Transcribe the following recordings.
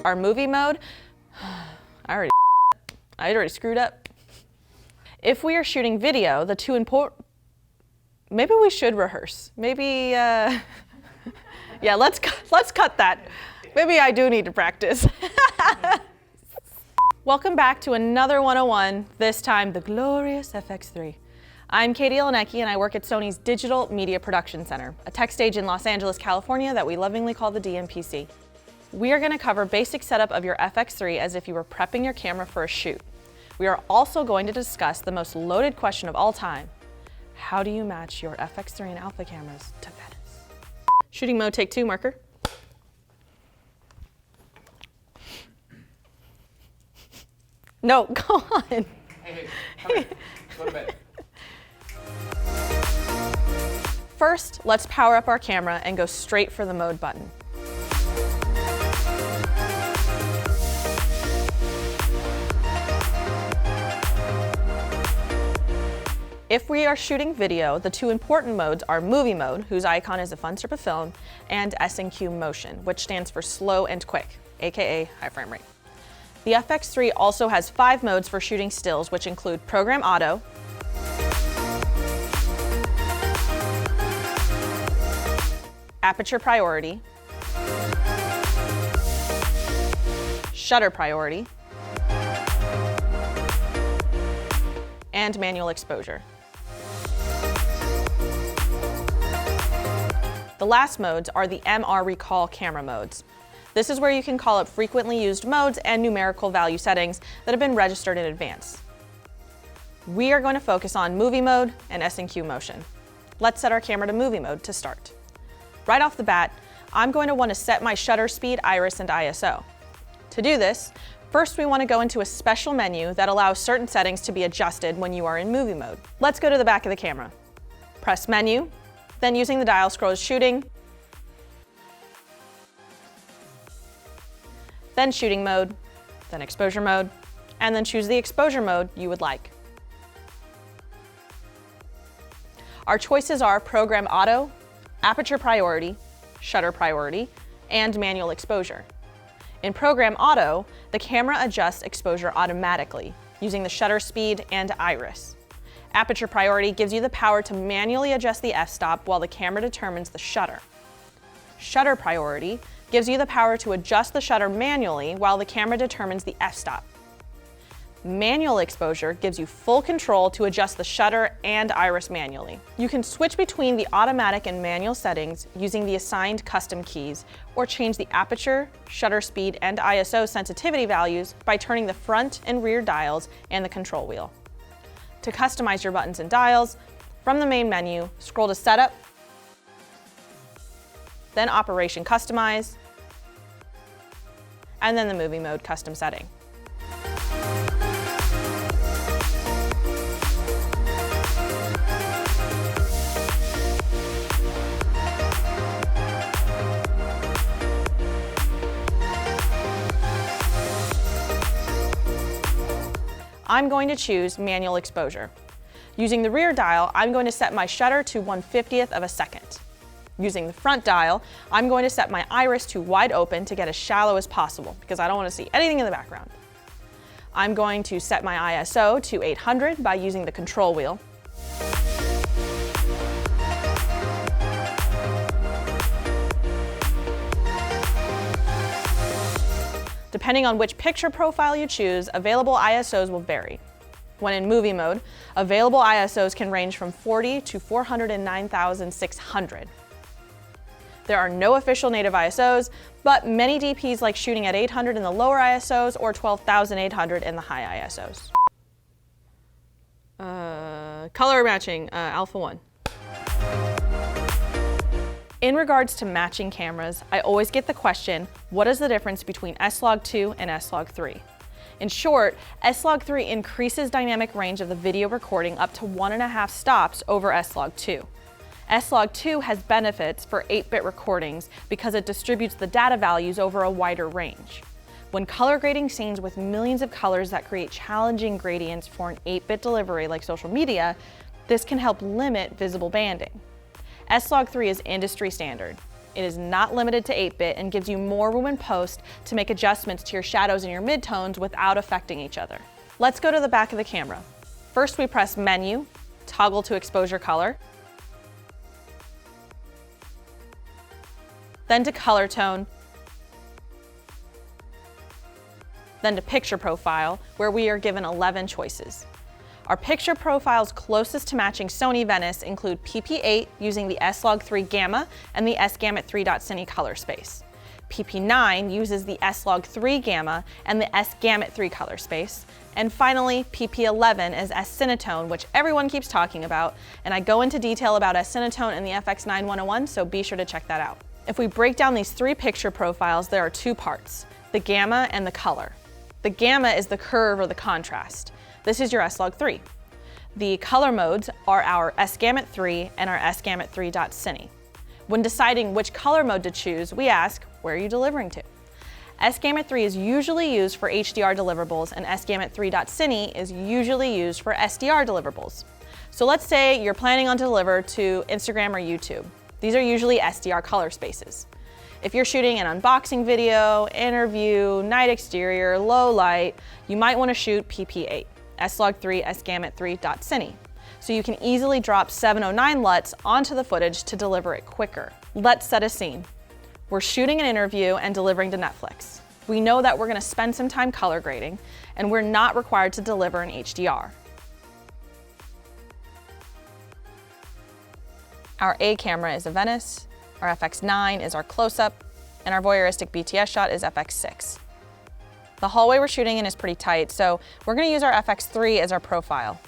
are movie mode. I already screwed up. If we are shooting video, the two important, maybe we should rehearse. Maybe, yeah, let's cut that. Maybe I do need to practice. Welcome back to another 101, this time the glorious FX3. I'm Katie Ilanecki and I work at Sony's Digital Media Production Center, a tech stage in Los Angeles, California that we lovingly call the DMPC. We are going to cover basic setup of your FX3 as if you were prepping your camera for a shoot. We are also going to discuss the most loaded question of all time. How do you match your FX3 and Alpha cameras to Venice? Shooting mode, take 2, marker. No, go on. Hey, come in. Go to bed. First, let's power up our camera and go straight for the mode button. If we are shooting video, the two important modes are movie mode, whose icon is a fun strip of film, and S&Q motion, which stands for slow and quick, aka high frame rate. The FX3 also has 5 modes for shooting stills, which include Program Auto, Aperture Priority, Shutter Priority, and Manual Exposure. The last modes are the MR Recall camera modes. This is where you can call up frequently used modes and numerical value settings that have been registered in advance. We are going to focus on movie mode and S&Q motion. Let's set our camera to movie mode to start. Right off the bat, I'm going to want to set my shutter speed, iris, and ISO. To do this, first we want to go into a special menu that allows certain settings to be adjusted when you are in movie mode. Let's go to the back of the camera. Press Menu, then using the dial scroll as shooting, then shooting mode, then exposure mode, and then choose the exposure mode you would like. Our choices are Program Auto, Aperture Priority, Shutter Priority, and Manual Exposure. In Program Auto, the camera adjusts exposure automatically using the shutter speed and iris. Aperture Priority gives you the power to manually adjust the f-stop while the camera determines the shutter. Shutter Priority gives you the power to adjust the shutter manually while the camera determines the f-stop. Manual Exposure gives you full control to adjust the shutter and iris manually. You can switch between the automatic and manual settings using the assigned custom keys, or change the aperture, shutter speed, and ISO sensitivity values by turning the front and rear dials and the control wheel. To customize your buttons and dials, from the main menu, scroll to Setup, then Operation Customize, and then the Movie Mode custom setting. I'm going to choose Manual Exposure. Using the rear dial, I'm going to set my shutter to 1/50th of a second. Using the front dial, I'm going to set my iris to wide open to get as shallow as possible because I don't want to see anything in the background. I'm going to set my ISO to 800 by using the control wheel. Depending on which picture profile you choose, available ISOs will vary. When in movie mode, available ISOs can range from 40 to 409,600. There are no official native ISOs, but many DPs like shooting at 800 in the lower ISOs or 12,800 in the high ISOs. Color matching, Alpha 1. In regards to matching cameras, I always get the question, what is the difference between S-Log2 and S-Log3? In short, S-Log3 increases dynamic range of the video recording up to 1.5 stops over S-Log2. S-Log2 has benefits for 8-bit recordings because it distributes the data values over a wider range. When color grading scenes with millions of colors that create challenging gradients for an 8-bit delivery like social media, this can help limit visible banding. S-Log3 is industry standard. It is not limited to 8-bit and gives you more room in post to make adjustments to your shadows and your midtones without affecting each other. Let's go to the back of the camera. First, we press Menu, toggle to Exposure Color, then to Color Tone, then to Picture Profile, where we are given 11 choices. Our picture profiles closest to matching Sony Venice include PP8 using the S-Log3 Gamma and the S-Gamut3.Cine color space. PP9 uses the S-Log3 Gamma and the S-Gamut3 color space. And finally, PP11 is S-Cinetone, which everyone keeps talking about, and I go into detail about S-Cinetone in the FX3 101, so be sure to check that out. If we break down these 3 picture profiles, there are 2 parts, the Gamma and the color. The Gamma is the curve or the contrast. This is your S-Log3. The color modes are our S-Gamut3 and our S-Gamut3.Cine. When deciding which color mode to choose, we ask, where are you delivering to? S-Gamut3 is usually used for HDR deliverables and S-Gamut3.Cine is usually used for SDR deliverables. So let's say you're planning on to deliver to Instagram or YouTube. These are usually SDR color spaces. If you're shooting an unboxing video, interview, night exterior, low light, you might want to shoot PP8. S-Log3 S-Gamut3.Cine, so you can easily drop 709 LUTs onto the footage to deliver it quicker. Let's set a scene. We're shooting an interview and delivering to Netflix. We know that we're going to spend some time color grading, and we're not required to deliver in HDR. Our A camera is a Venice, our FX9 is our close-up, and our voyeuristic BTS shot is FX6. The hallway we're shooting in is pretty tight, so we're going to use our FX3 as our profile.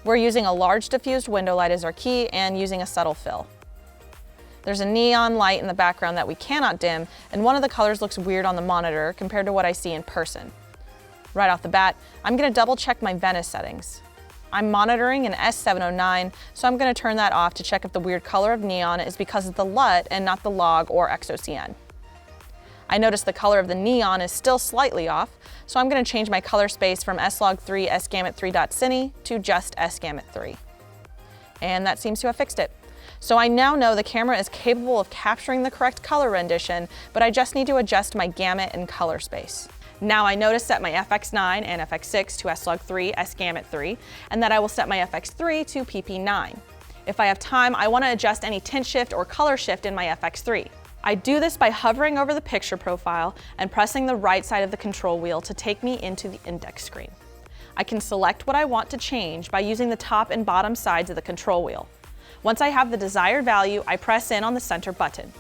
We're using a large diffused window light as our key and using a subtle fill. There's a neon light in the background that we cannot dim, and one of the colors looks weird on the monitor compared to what I see in person. Right off the bat, I'm going to double check my Venice settings. I'm monitoring an S709, so I'm going to turn that off to check if the weird color of neon is because of the LUT and not the log or XOCN. I notice the color of the neon is still slightly off, so I'm going to change my color space from S-Log3 S-Gamut3.Cine to just S-Gamut3. And that seems to have fixed it. So I now know the camera is capable of capturing the correct color rendition, but I just need to adjust my gamut and color space. Now I notice set my FX9 and FX6 to S-Log3 S-Gamut3, and that I will set my FX3 to PP9. If I have time, I want to adjust any tint shift or color shift in my FX3. I do this by hovering over the picture profile and pressing the right side of the control wheel to take me into the index screen. I can select what I want to change by using the top and bottom sides of the control wheel. Once I have the desired value, I press in on the center button.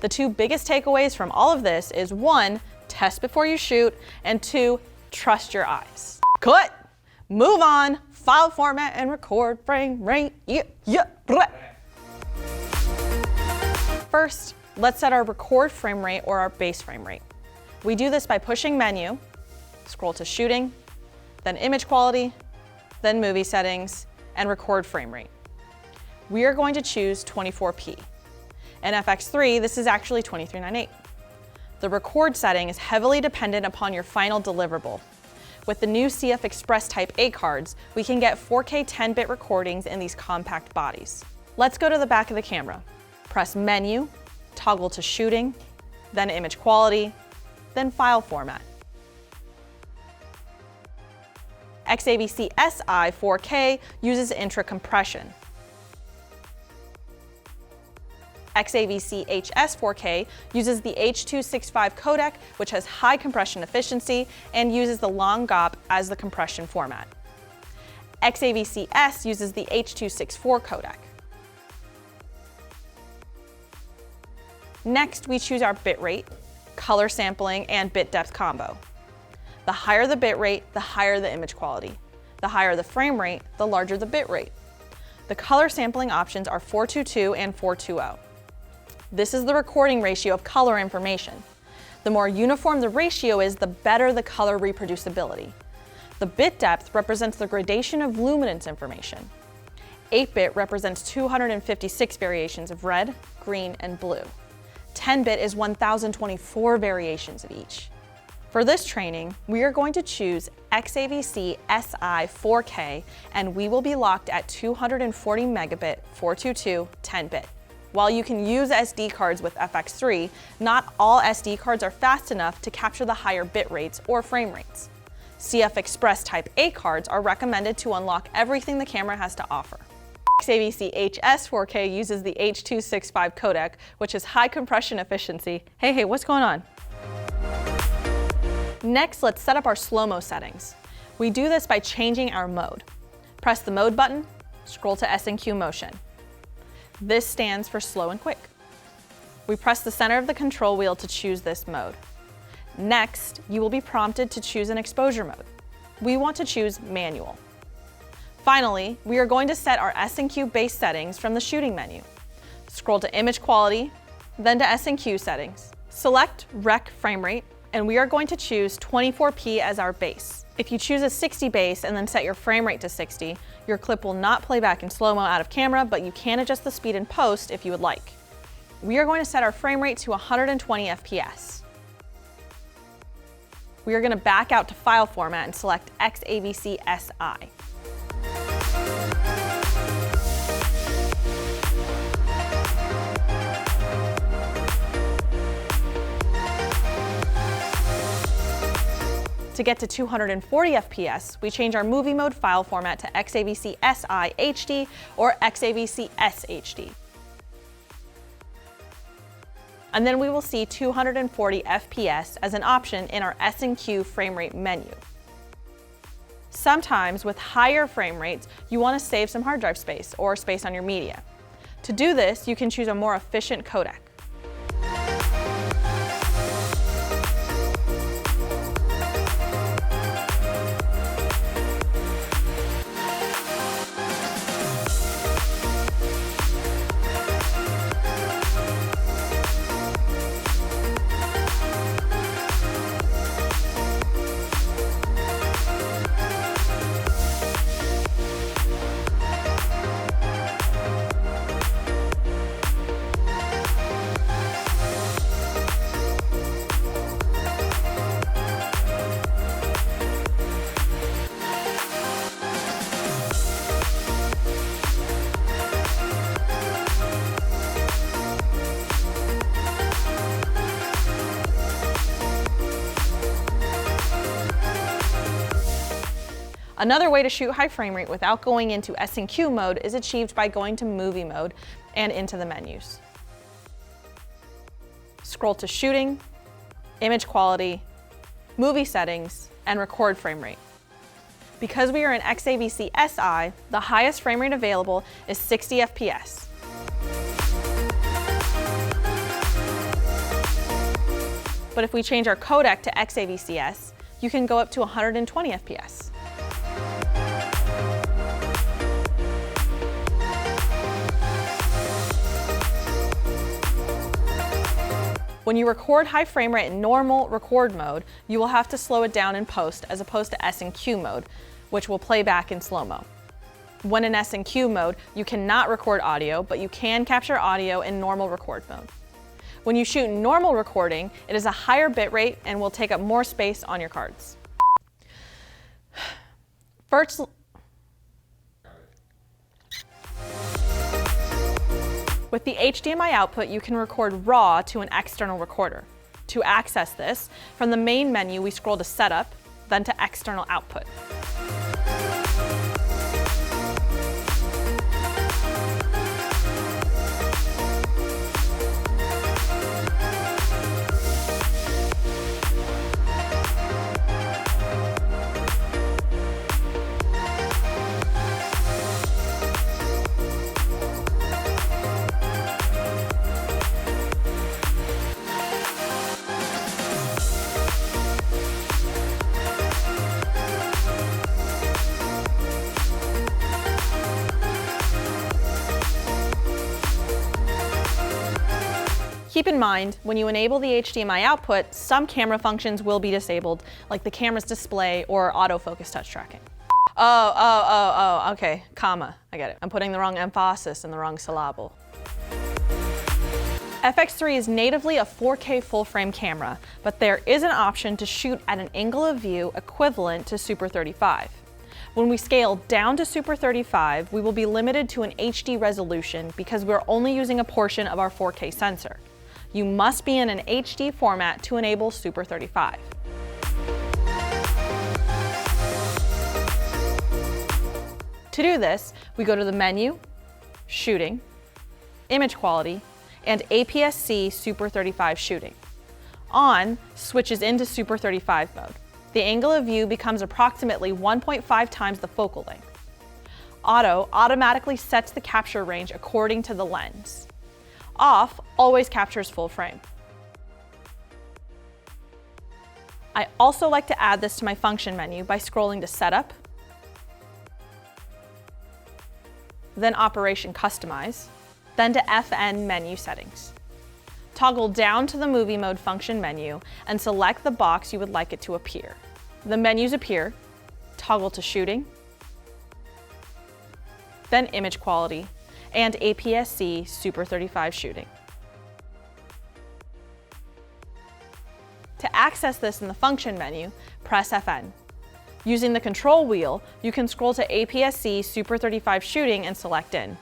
The 2 biggest takeaways from all of this is 1, test before you shoot, and 2, trust your eyes. Cut, move on, file format and record frame rate. First, let's set our record frame rate or our base frame rate. We do this by pushing Menu, scroll to Shooting, then Image Quality, then Movie Settings, and Record Frame Rate. We are going to choose 24p. In FX3, this is actually 2398. The record setting is heavily dependent upon your final deliverable. With the new CF Express Type A cards, we can get 4K 10-bit recordings in these compact bodies. Let's go to the back of the camera. Press Menu, toggle to Shooting, then Image Quality, then File Format. XAVC SI 4K uses intra-compression. XAVC HS 4K uses the H.265 codec, which has high compression efficiency and uses the long GOP as the compression format. XAVC S uses the H.264 codec. Next, we choose our bitrate, color sampling, and bit depth combo. The higher the bitrate, the higher the image quality. The higher the frame rate, the larger the bitrate. The color sampling options are 422 and 420. This is the recording ratio of color information. The more uniform the ratio is, the better the color reproducibility. The bit depth represents the gradation of luminance information. 8-bit represents 256 variations of red, green, and blue. 10-bit is 1,024 variations of each. For this training, we are going to choose XAVC SI 4K, and we will be locked at 240 megabit 422 10-bit. While you can use SD cards with FX3, not all SD cards are fast enough to capture the higher bit rates or frame rates. CF Express Type A cards are recommended to unlock everything the camera has to offer. XAVC HS 4K uses the H.265 codec, which is high compression efficiency. Hey, what's going on? Next, let's set up our slow-mo settings. We do this by changing our mode. Press the mode button, scroll to S&Q motion. This stands for slow and quick. We press the center of the control wheel to choose this mode. Next, you will be prompted to choose an exposure mode. We want to choose manual. Finally, we are going to set our S&Q base settings from the shooting menu. Scroll to image quality, then to S&Q settings. Select rec frame rate, and we are going to choose 24p as our base. If you choose a 60 base and then set your frame rate to 60, your clip will not play back in slow-mo out of camera, but you can adjust the speed in post if you would like. We are going to set our frame rate to 120 FPS. We are going to back out to file format and select XAVC SI. To get to 240 FPS, we change our movie mode file format to XAVC SI HD or XAVC SHD. And then we will see 240 FPS as an option in our S&Q frame rate menu. Sometimes with higher frame rates, you want to save some hard drive space or space on your media. To do this, you can choose a more efficient codec. Another way to shoot high frame rate without going into S&Q mode is achieved by going to movie mode and into the menus. Scroll to shooting, image quality, movie settings, and record frame rate. Because we are in XAVC SI, the highest frame rate available is 60 FPS. But if we change our codec to XAVCS, you can go up to 120 FPS. When you record high frame rate in normal record mode, you will have to slow it down in post as opposed to S&Q mode, which will play back in slow-mo. When in S&Q mode, you cannot record audio, but you can capture audio in normal record mode. When you shoot normal recording, it is a higher bit rate and will take up more space on your cards. First, with the HDMI output, you can record RAW to an external recorder. To access this, from the main menu, we scroll to Setup, then to External Output. Keep in mind, when you enable the HDMI output, some camera functions will be disabled, like the camera's display or autofocus touch tracking. Okay, comma, I get it. I'm putting the wrong emphasis in the wrong syllable. FX3 is natively a 4K full-frame camera, but there is an option to shoot at an angle of view equivalent to Super 35. When we scale down to Super 35, we will be limited to an HD resolution because we're only using a portion of our 4K sensor. You must be in an HD format to enable Super 35. To do this, we go to the menu, Shooting, Image Quality, and APS-C Super 35 Shooting. On switches into Super 35 mode. The angle of view becomes approximately 1.5 times the focal length. Auto automatically sets the capture range according to the lens. Off always captures full frame. I also like to add this to my function menu by scrolling to Setup, then Operation Customize, then to FN menu settings. Toggle down to the movie mode function menu and select the box you would like it to appear. The menus appear, toggle to shooting, then image quality, and APS-C Super 35 shooting. To access this in the function menu, press FN. Using the control wheel, you can scroll to APS-C Super 35 shooting and select in.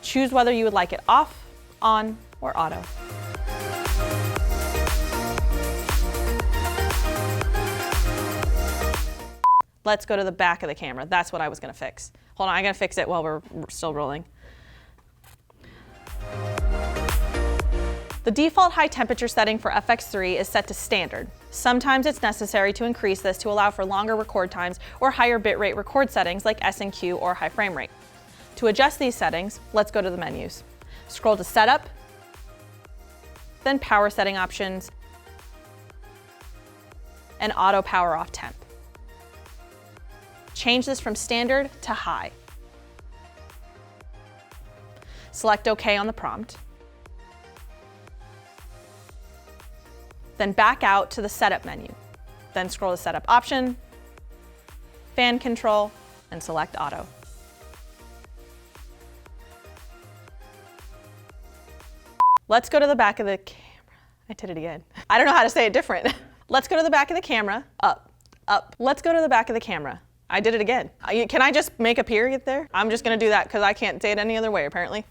Choose whether you would like it off, on, or auto. Let's go to the back of the camera. That's what I was gonna fix. Hold on, I gotta fix it while we're still rolling. The default high temperature setting for FX3 is set to standard. Sometimes it's necessary to increase this to allow for longer record times or higher bitrate record settings like S&Q or high frame rate. To adjust these settings, let's go to the menus. Scroll to Setup, then Power Setting Options, and Auto Power Off Temp. Change this from standard to high. Select OK on the prompt. Then back out to the Setup menu. Then scroll to Setup Option, Fan Control, and select Auto. Let's go to the back of the camera. I did it again. I don't know how to say it different. Let's go to the back of the camera. Up, up. Let's go to the back of the camera. I did it again. Can I just make a period there? I'm just gonna do that because I can't say it any other way apparently.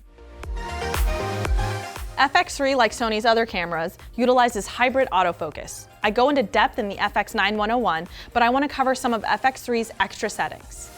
FX3, like Sony's other cameras, utilizes hybrid autofocus. I go into depth in the FX9 101, but I want to cover some of FX3's extra settings.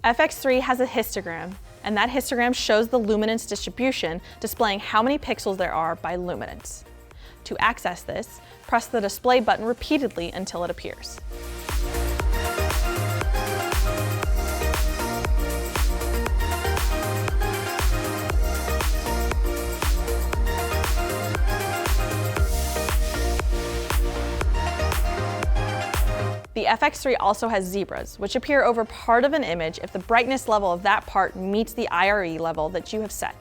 FX3 has a histogram, and that histogram shows the luminance distribution, displaying how many pixels there are by luminance. To access this, press the display button repeatedly until it appears. The FX3 also has zebras, which appear over part of an image if the brightness level of that part meets the IRE level that you have set.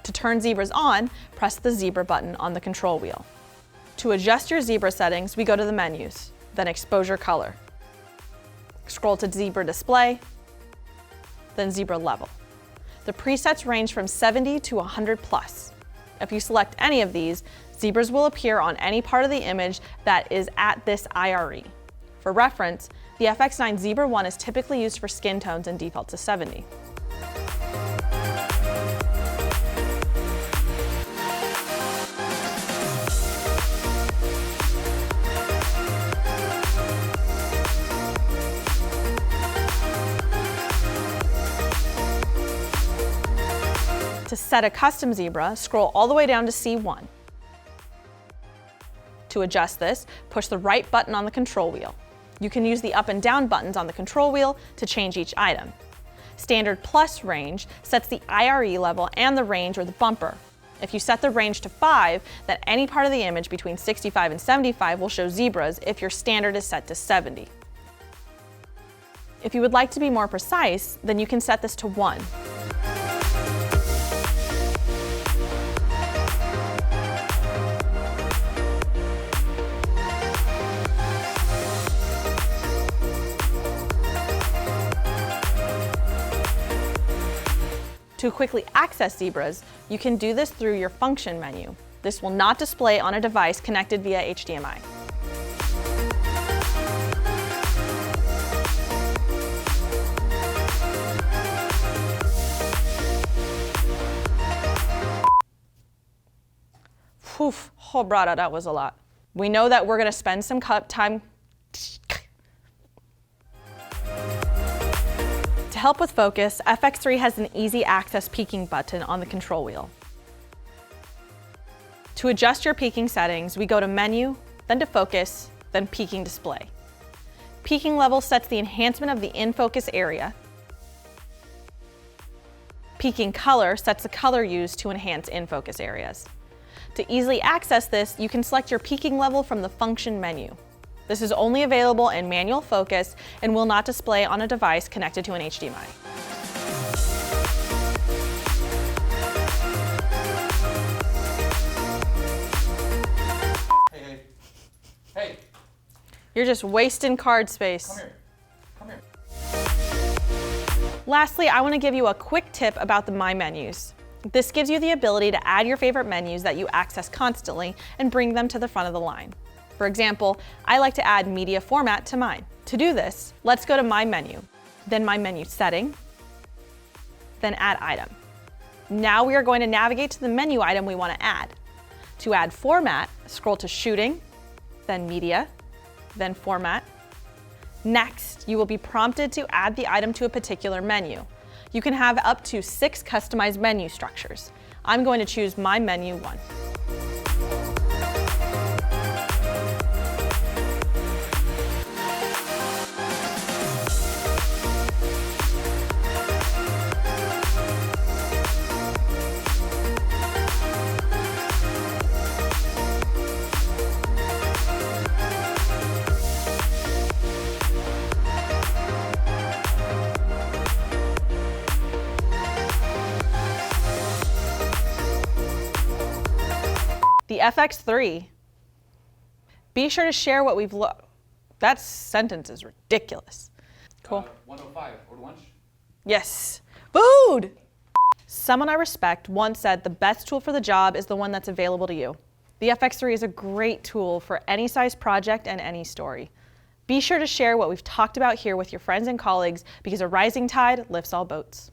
To turn zebras on, press the zebra button on the control wheel. To adjust your zebra settings, we go to the menus, then exposure color. Scroll to zebra display, then zebra level. The presets range from 70 to 100 plus. If you select any of these, zebras will appear on any part of the image that is at this IRE. For reference, the FX9 Zebra 1 is typically used for skin tones and defaults to 70. To set a custom zebra, scroll all the way down to C1. To adjust this, push the right button on the control wheel. You can use the up and down buttons on the control wheel to change each item. Standard Plus range sets the IRE level and the range or the bumper. If you set the range to 5, then any part of the image between 65 and 75 will show zebras if your standard is set to 70. If you would like to be more precise, then you can set this to 1. To quickly access zebras, you can do this through your function menu. This will not display on a device connected via HDMI. Whew, oh brother, that was a lot. We know that we're gonna spend some time. To help with focus, FX3 has an easy access peaking button on the control wheel. To adjust your peaking settings, we go to Menu, then to Focus, then Peaking Display. Peaking level sets the enhancement of the in-focus area. Peaking color sets the color used to enhance in-focus areas. To easily access this, you can select your peaking level from the function menu. This is only available in manual focus and will not display on a device connected to an HDMI. Hey. You're just wasting card space. Come here. Lastly, I want to give you a quick tip about the My Menus. This gives you the ability to add your favorite menus that you access constantly and bring them to the front of the line. For example, I like to add media format to mine. To do this, let's go to My Menu, then My Menu Setting, then Add Item. Now we are going to navigate to the menu item we want to add. To add format, scroll to Shooting, then Media, then Format. Next, you will be prompted to add the item to a particular menu. You can have up to 6 customized menu structures. I'm going to choose My Menu 1. The FX3. Be sure to share what we've learned. That sentence is ridiculous. Cool. 105, order lunch? Yes. Food! Someone I respect once said the best tool for the job is the one that's available to you. The FX3 is a great tool for any size project and any story. Be sure to share what we've talked about here with your friends and colleagues because a rising tide lifts all boats.